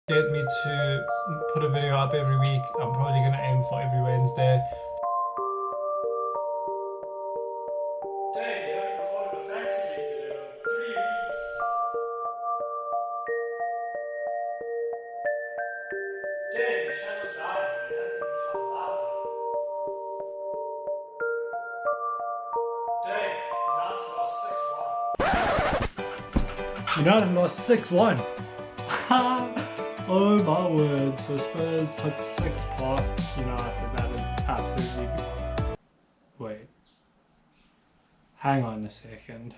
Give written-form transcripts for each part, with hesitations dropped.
Get me to put a video up every week. I'm probably gonna aim for every Wednesday. Dang, you haven't recorded a fancy league video in 3 weeks. Dang, the channel's dying and it hasn't even come live yet. Dang, United lost 6-1. Oh my word, so Spurs put 6 past United. That is absolutely... Wait. Hang on a second.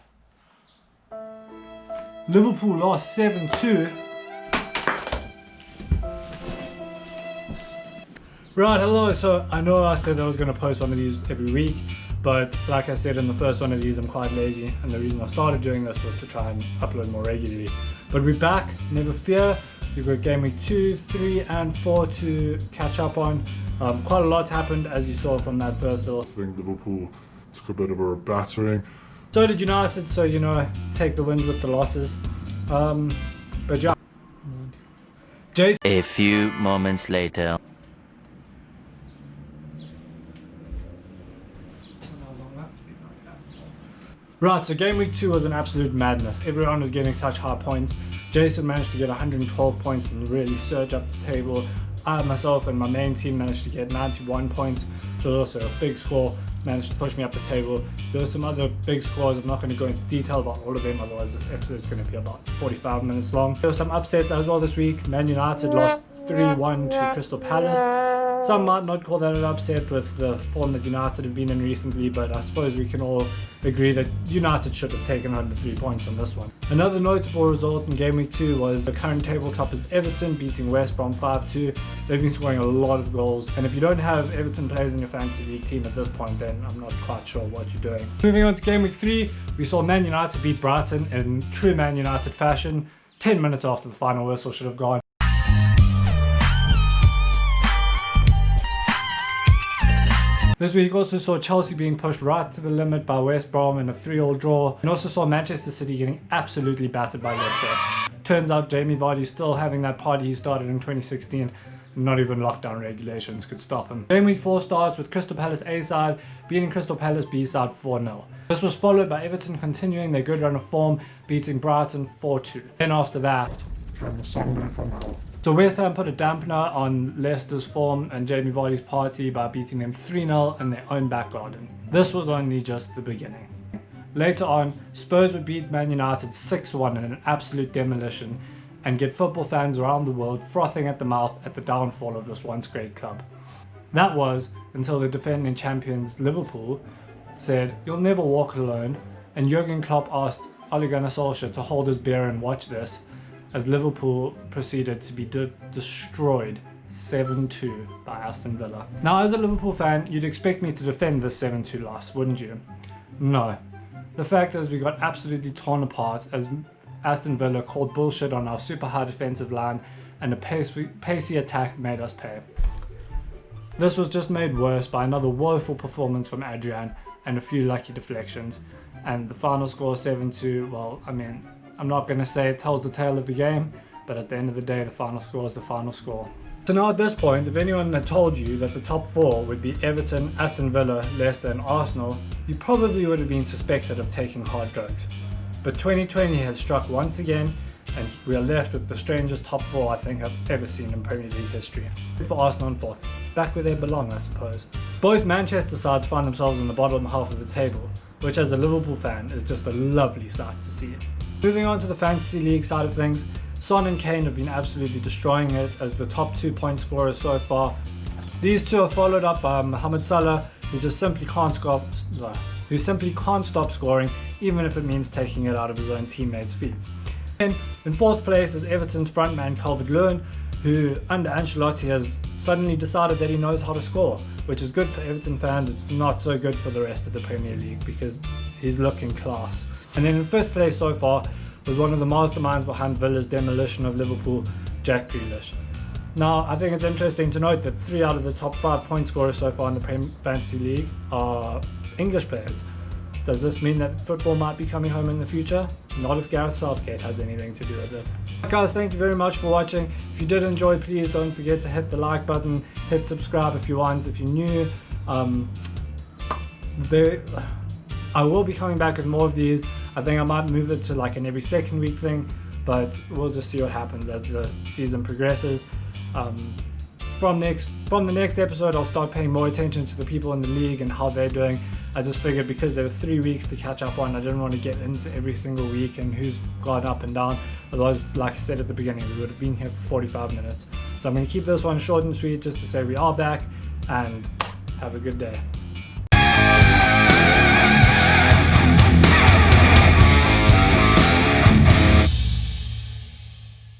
Liverpool lost 7-2. Right, hello. So I know I said I was going to post one of these every week, but like I said in the first one of these, I'm quite lazy, and the reason I started doing this was to try and upload more regularly. But we're back, never fear. We've got game week 2, 3 and 4 to catch up on. Quite a lot's happened, as you saw from that first. I think Liverpool took a bit of a battering. So did United, so you know, take the wins with the losses. But yeah. Jason. A few moments later. Right, so game week 2 was an absolute madness. Everyone was getting such high points. Jason managed to get 112 points and really surge up the table. I myself and my main team managed to get 91 points, which was also a big score. Managed to push me up the table. There were some other big scores. I'm not going to go into detail about all of them, otherwise this episode is going to be about 45 minutes long. There were some upsets as well this week. Man United lost 3-1 to Crystal Palace. Some might not call that an upset with the form that United have been in recently, but I suppose we can all agree that United should have taken home the 3 points on this one. Another notable result in game week 2 was the current table toppers Everton beating West Brom 5-2. They've been scoring a lot of goals, and if you don't have Everton players in your fantasy league team at this point, then I'm not quite sure what you're doing. Moving on to game week 3, we saw Man United beat Brighton in true Man United fashion, 10 minutes after the final whistle should have gone. This week also saw Chelsea being pushed right to the limit by West Brom in a 3-3 draw, and also saw Manchester City getting absolutely battered by Leicester. Turns out Jamie Vardy's still having that party he started in 2016, and not even lockdown regulations could stop him. Game week 4 starts with Crystal Palace A side beating Crystal Palace B side 4-0. This was followed by Everton continuing their good run of form, beating Brighton 4-2. Then after that, so West Ham put a dampener on Leicester's form and Jamie Vardy's party by beating them 3-0 in their own back garden. This was only just the beginning. Later on, Spurs would beat Man United 6-1 in an absolute demolition and get football fans around the world frothing at the mouth at the downfall of this once great club. That was until the defending champions Liverpool said, "You'll never walk alone," and Jurgen Klopp asked Ole Gunnar Solskjaer to hold his beer and watch this, as Liverpool proceeded to be destroyed 7-2 by Aston Villa. Now, as a Liverpool fan, you'd expect me to defend this 7-2 loss, wouldn't you? No. The fact is we got absolutely torn apart as Aston Villa called bullshit on our super high defensive line, and a pacey attack made us pay. This was just made worse by another woeful performance from Adrian and a few lucky deflections, and the final score 7-2, well, I mean, I'm not going to say it tells the tale of the game, but at the end of the day, the final score is the final score. So now at this point, if anyone had told you that the top 4 would be Everton, Aston Villa, Leicester and Arsenal, you probably would have been suspected of taking hard drugs. But 2020 has struck once again, and we are left with the strangest top 4 I think I've ever seen in Premier League history. For Arsenal in 4th, back where they belong I suppose. Both Manchester sides find themselves in the bottom half of the table, which as a Liverpool fan is just a lovely sight to see. Moving on to the Fantasy League side of things, Son and Kane have been absolutely destroying it as the top 2 point scorers so far. These two are followed up by Mohamed Salah, who simply can't stop scoring, even if it means taking it out of his own teammates' feet. And in 4th place is Everton's frontman Calvert-Lewin, who under Ancelotti has suddenly decided that he knows how to score, which is good for Everton fans. It's not so good for the rest of the Premier League because he's looking class. And then in 5th place so far was one of the masterminds behind Villa's demolition of Liverpool, Jack Grealish. Now, I think it's interesting to note that 3 out of the top 5 point scorers so far in the Fantasy League are English players. Does this mean that football might be coming home in the future? Not if Gareth Southgate has anything to do with it. Guys, thank you very much for watching. If you did enjoy, please don't forget to hit the like button, hit subscribe if you want. If you're new, I will be coming back with more of these. I think I might move it to like an every second week thing, but we'll just see what happens as the season progresses. From the next episode, I'll start paying more attention to the people in the league and how they're doing. I just figured because there were 3 weeks to catch up on, I didn't want to get into every single week and who's gone up and down. Otherwise, like I said at the beginning, we would have been here for 45 minutes. So I'm going to keep this one short and sweet just to say we are back, and have a good day.